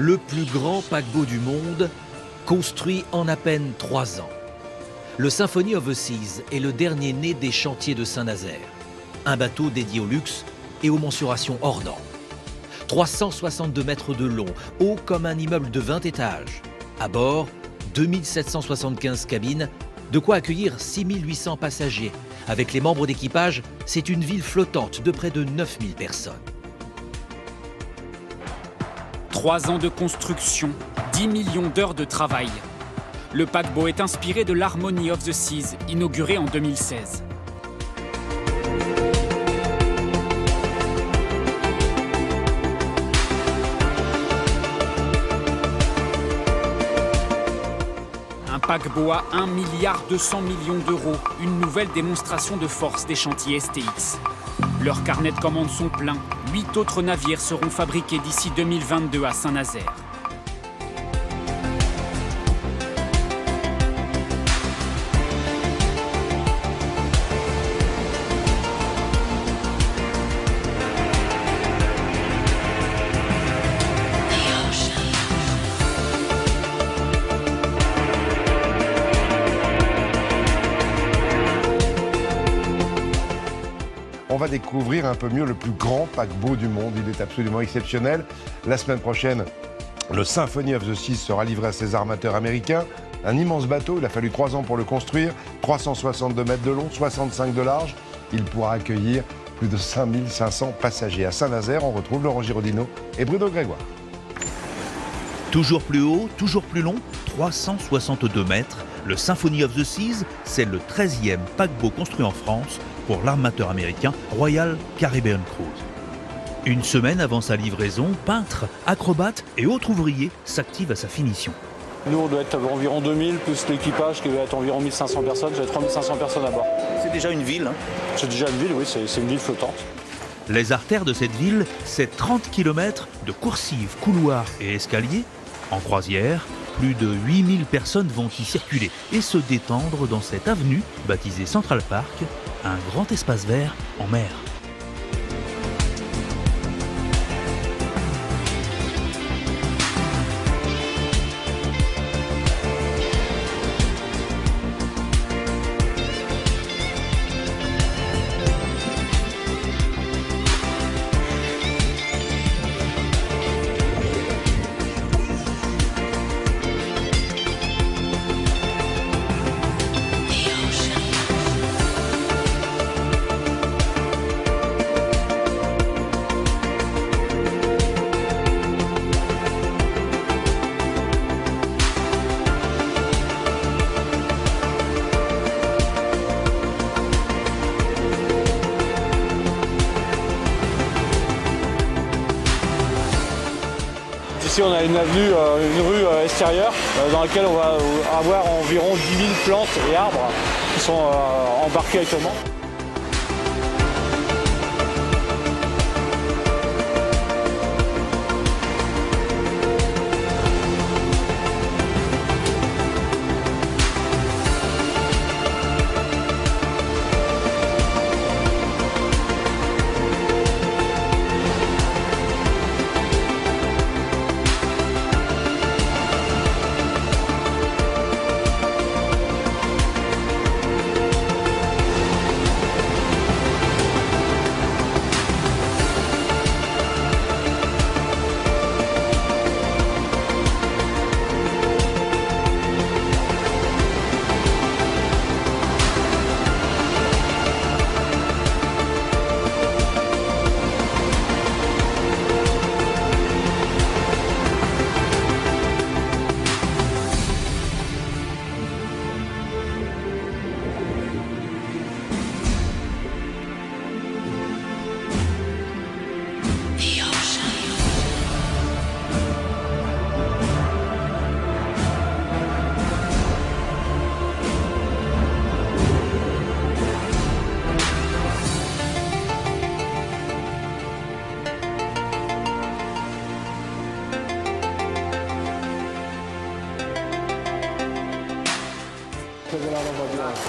Le plus grand paquebot du monde, construit en à peine 3 ans. Le Symphony of the Seas est le dernier né des chantiers de Saint-Nazaire. Un bateau dédié au luxe et aux mensurations hors normes. 362 mètres de long, haut comme un immeuble de 20 étages. À bord, 2775 cabines, de quoi accueillir 6800 passagers. Avec les membres d'équipage, c'est une ville flottante de près de 9000 personnes. 3 ans de construction, 10 millions d'heures de travail. Le paquebot est inspiré de l'Harmony of the Seas, inauguré en 2016. Un paquebot à 1,2 milliard d'euros, une nouvelle démonstration de force des chantiers STX. Leurs carnets de commandes sont pleins. 8 autres navires seront fabriqués d'ici 2022 à Saint-Nazaire. On va découvrir un peu mieux le plus grand paquebot du monde. Il est absolument exceptionnel. La semaine prochaine, le Symphony of the Seas sera livré à ses armateurs américains. Un immense bateau, il a fallu 3 ans pour le construire. 362 mètres de long, 65 de large. Il pourra accueillir plus de 5500 passagers. À Saint-Nazaire, on retrouve Laurent Girondino et Bruno Grégoire. Toujours plus haut, toujours plus long, 362 mètres. Le Symphony of the Seas, c'est le 13e paquebot construit en France pour l'armateur américain Royal Caribbean Cruise. Une semaine avant sa livraison, peintres, acrobates et autres ouvriers s'activent à sa finition. Nous, on doit être environ 2000, plus l'équipage qui va être environ 1500 personnes. J'ai 3500 personnes à bord. C'est déjà une ville, hein. C'est déjà une ville, oui, c'est une ville flottante. Les artères de cette ville, c'est 30 km de coursives, couloirs et escaliers. En croisière, plus de 8000 personnes vont y circuler et se détendre dans cette avenue baptisée Central Park, un grand espace vert en mer. Ici, on a une avenue, une rue extérieure dans laquelle on va avoir environ 10 000 plantes et arbres qui sont embarqués actuellement.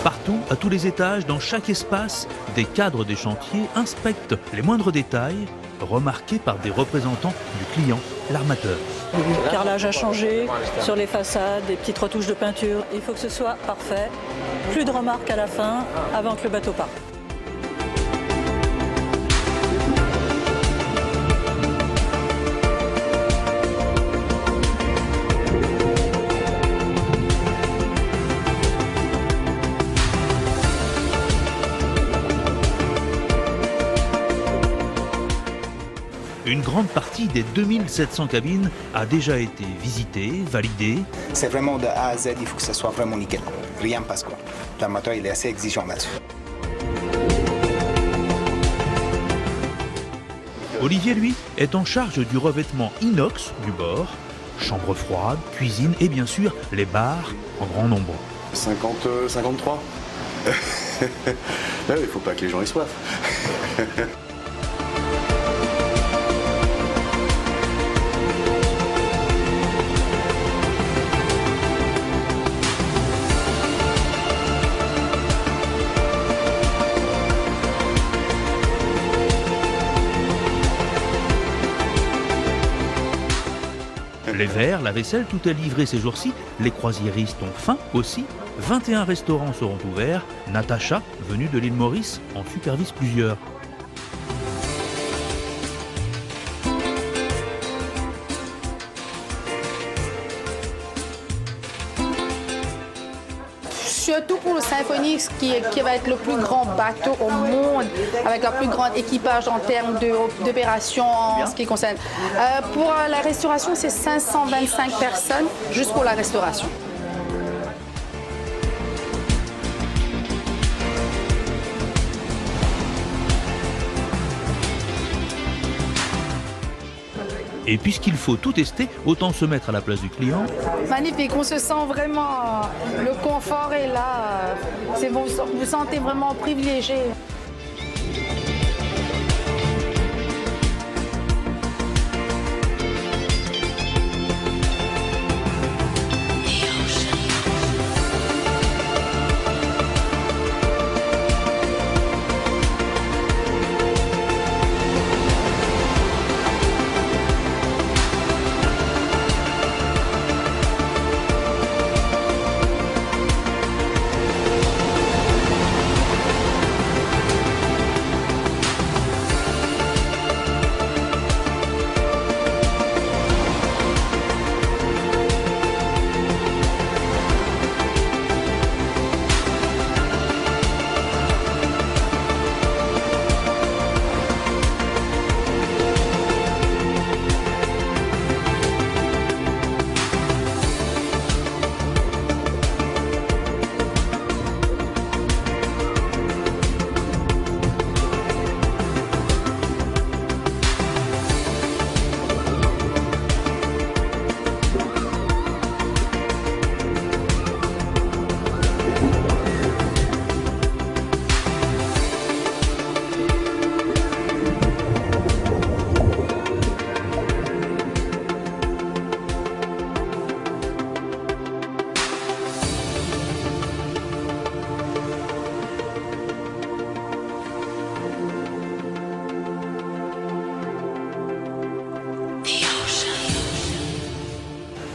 Partout, à tous les étages, dans chaque espace, des cadres des chantiers inspectent les moindres détails, remarqués par des représentants du client, l'armateur. Le carrelage a changé sur les façades, des petites retouches de peinture. Il faut que ce soit parfait. Plus de remarques à la fin, avant que le bateau parte. Une grande partie des 2700 cabines a déjà été visitée, validée. C'est vraiment de A à Z, il faut que ça soit vraiment nickel. Rien passe quoi. L'armateur, il est assez exigeant là-dessus. Olivier, lui, est en charge du revêtement inox du bord, chambre froide, cuisine et bien sûr les bars en grand nombre. 53. Là, il faut pas que les gens aient soif. Les verres, la vaisselle, tout est livré ces jours-ci. Les croisiéristes ont faim aussi. 21 restaurants seront ouverts. Natacha, venue de l'île Maurice, en supervise plusieurs. Surtout pour le Symphony, qui va être le plus grand bateau au monde, avec le plus grand équipage en termes d'opération en ce qui concerne. Pour la restauration, c'est 525 personnes, juste pour la restauration. Et puisqu'il faut tout tester, autant se mettre à la place du client. Magnifique, on se sent vraiment, le confort est là, vous vous sentez vraiment privilégié.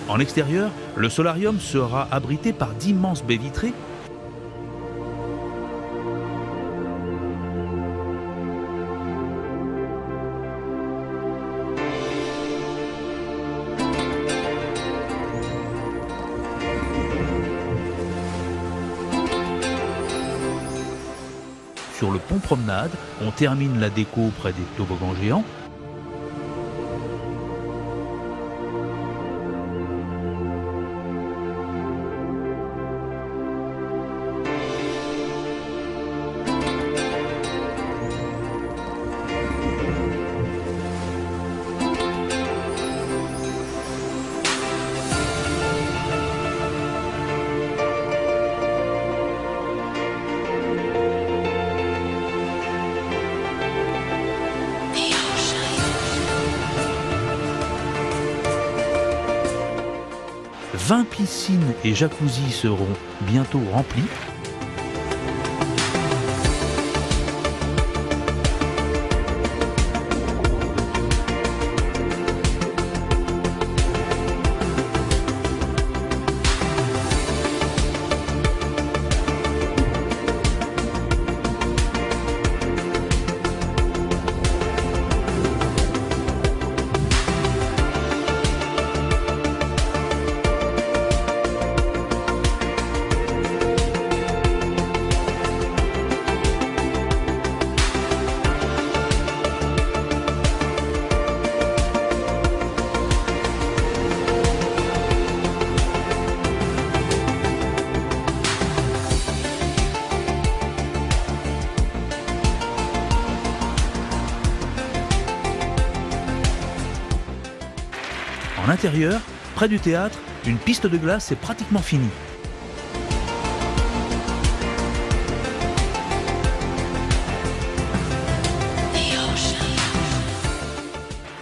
En extérieur, le solarium sera abrité par d'immenses baies vitrées. Sur le pont promenade, on termine la déco près des toboggans géants. 20 piscines et jacuzzi seront bientôt remplis. En intérieur, près du théâtre, une piste de glace est pratiquement finie.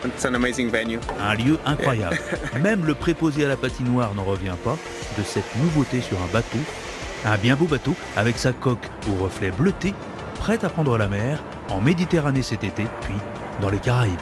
It's an amazing venue. Un lieu incroyable. Même le préposé à la patinoire n'en revient pas de cette nouveauté sur un bateau. Un bien beau bateau avec sa coque aux reflets bleutés, prêt à prendre la mer en Méditerranée cet été, puis dans les Caraïbes.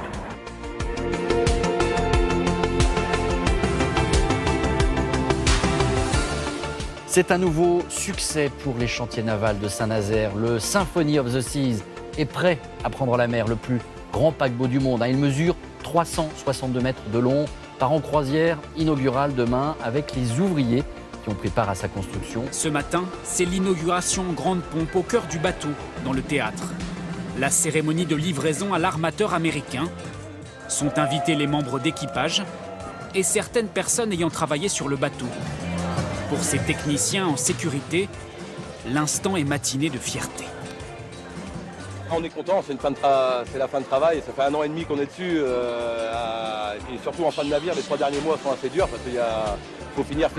C'est un nouveau succès pour les chantiers navals de Saint-Nazaire. Le Symphony of the Seas est prêt à prendre la mer, le plus grand paquebot du monde. Il mesure 362 mètres de long, part en croisière inaugurale demain avec les ouvriers qui ont pris part à sa construction. Ce matin, c'est l'inauguration en grande pompe au cœur du bateau, dans le théâtre. La cérémonie de livraison à l'armateur américain. Sont invités les membres d'équipage et certaines personnes ayant travaillé sur le bateau. Pour ces techniciens en sécurité, l'instant est matiné de fierté. On est content, c'est la fin de travail, ça fait 1 an et demi qu'on est dessus, et surtout en fin de navire, les 3 derniers mois sont assez durs parce qu'il faut finir.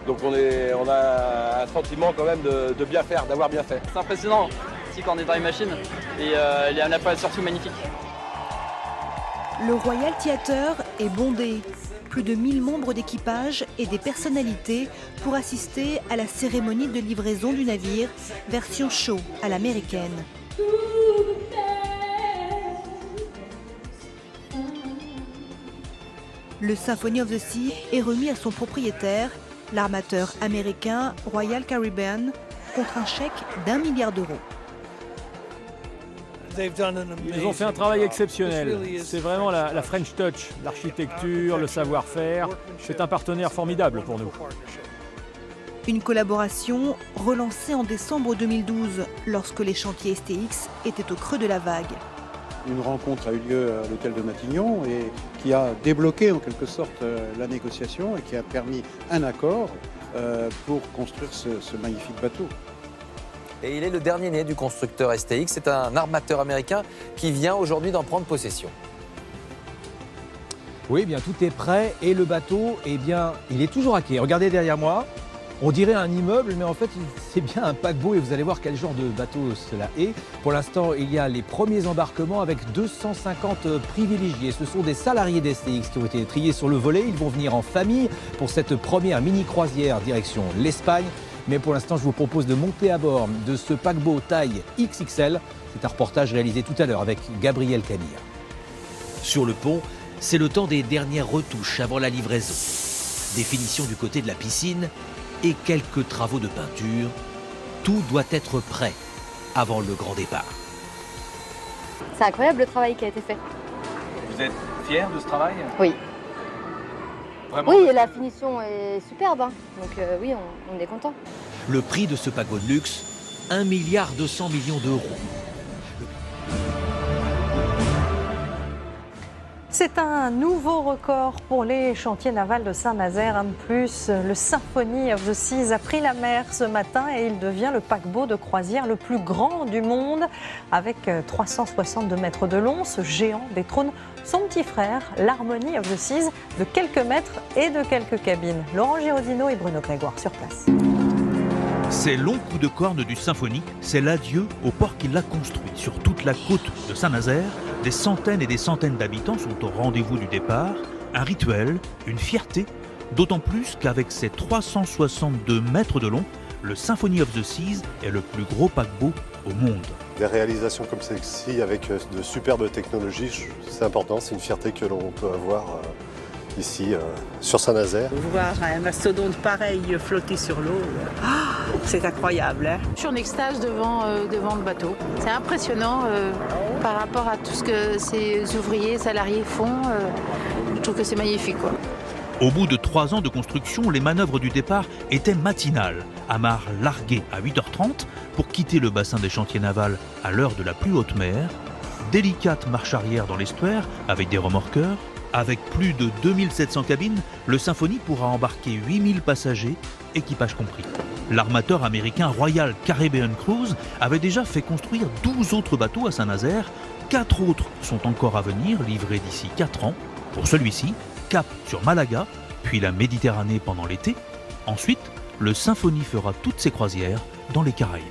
Donc on a un sentiment quand même de bien faire, d'avoir bien fait. C'est impressionnant, ici quand on est dans les machines, et on a pas surtout magnifique. Le Royal Theatre est bondé. Plus de 1000 membres d'équipage et des personnalités pour assister à la cérémonie de livraison du navire, version show à l'américaine. Le Symphony of the Sea est remis à son propriétaire, l'armateur américain Royal Caribbean, contre un chèque d'1 milliard d'euros. Ils ont fait un travail exceptionnel. C'est vraiment la French touch, l'architecture, le savoir-faire. C'est un partenaire formidable pour nous. Une collaboration relancée en décembre 2012, lorsque les chantiers STX étaient au creux de la vague. Une rencontre a eu lieu à l'hôtel de Matignon et qui a débloqué en quelque sorte la négociation et qui a permis un accord pour construire ce magnifique bateau. Et il est le dernier né du constructeur STX. C'est un armateur américain qui vient aujourd'hui d'en prendre possession. Oui, bien tout est prêt et le bateau, eh bien, il est toujours à quai. Regardez derrière moi, on dirait un immeuble, mais en fait, c'est bien un paquebot et vous allez voir quel genre de bateau cela est. Pour l'instant, il y a les premiers embarquements avec 250 privilégiés. Ce sont des salariés d'STX qui ont été triés sur le volet. Ils vont venir en famille pour cette première mini-croisière direction l'Espagne. Mais pour l'instant, je vous propose de monter à bord de ce paquebot taille XXL. C'est un reportage réalisé tout à l'heure avec Gabriel Camille. Sur le pont, c'est le temps des dernières retouches avant la livraison. Définition du côté de la piscine et quelques travaux de peinture. Tout doit être prêt avant le grand départ. C'est incroyable le travail qui a été fait. Vous êtes fiers de ce travail? Oui. Vraiment? Oui, la finition est superbe, hein. Donc oui, on est content. Le prix de ce paquebot de luxe, 1,2 milliard d'euros. C'est un nouveau record pour les chantiers navals de Saint-Nazaire. Un de plus, le Symphony of the Seas a pris la mer ce matin et il devient le paquebot de croisière le plus grand du monde. Avec 362 mètres de long, ce géant détrône son petit frère, l'Harmony of the Seas, de quelques mètres et de quelques cabines. Laurent Girondino et Bruno Grégoire sur place. Ces longs coups de corne du Symphony, c'est l'adieu au port qui l'a construit. Sur toute la côte de Saint-Nazaire, des centaines et des centaines d'habitants sont au rendez-vous du départ. Un rituel, une fierté D'autant plus qu'avec ses 362 mètres de long, le Symphony of the Seas est le plus gros paquebot au monde. Des réalisations comme celle-ci avec de superbes technologies, c'est important, c'est une fierté que l'on peut avoir ici sur Saint-Nazaire. Voir un mastodonte pareil flotter sur l'eau, c'est incroyable. Hein. Je suis en extase devant le bateau. C'est impressionnant par rapport à tout ce que ces ouvriers, salariés font. Je trouve que c'est magnifique, quoi. Au bout de 3 ans de construction, les manœuvres du départ étaient matinales, amarres larguées à 8h30 pour quitter le bassin des chantiers navals à l'heure de la plus haute mer, délicate marche arrière dans l'estuaire avec des remorqueurs. Avec plus de 2700 cabines, le Symphony pourra embarquer 8000 passagers, équipage compris. L'armateur américain Royal Caribbean Cruise avait déjà fait construire 12 autres bateaux à Saint-Nazaire. 4 autres sont encore à venir, livrés d'ici 4 ans. Pour celui-ci, cap sur Malaga, puis la Méditerranée pendant l'été. Ensuite, le Symphony fera toutes ses croisières dans les Caraïbes.